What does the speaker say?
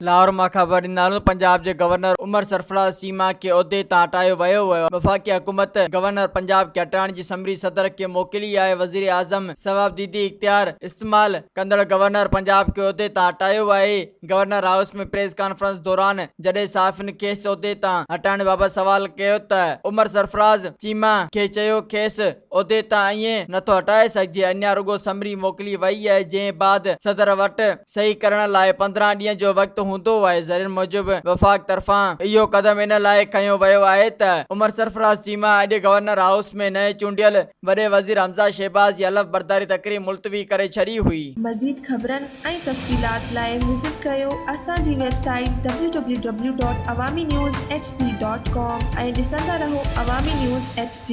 लाहौर मां ख़बर ॾींदासूं। पंजाब जे गवर्नर उमर सरफराज चीमा खे उहिदे तां हटायो वियो हुयो। वफ़ाक़ी हुकूमत गवर्नर पंजाब खे हटाइण जी समरी सदर खे मोकिली आहे। वज़ीर आज़म सवाबदीदी इख्तियार इस्तेमाल कंदड़ गवर्नर पंजाब खे उहिदे तां हटायो आहे। गवर्नर हाउस में प्रेस कॉन्फ्रेंस दौरान जॾहिं सहाफ़ियुनि खेसि उहिदे तां हटाइण बाबति सवाल कयो त उमर सरफराज चीमा खे चयो खेसि उहिदे तां ईअं नथो हटाए सघिजे, अञा रुगो समरी मोकिली वई आहे जंहिं बाद सदर वटि सही करण लाइ 15 ॾींहं जो वक़्तु हूंदो आहे। ज़रियनि मूजिबि वफ़ाक़ तरफ़ां इहो क़दम इन लाइ खयो वियो आहे त उमर सरफराज चीमा अॼु गवर्नर हाउस में नए चूंडियल वॾे वज़ीर हमज़ा शहबाज जी हलफ़ बरदारी तक़रीर मुल्तवी करे छॾी हुई। मज़ीद ख़बरनि ऐं तफ़सीलात लाइ विज़िट कयो असांजी वेबसाइट www.awamiNewsHD.com ऐं ॾिसंदा रहो अवामी न्यूज़ HD।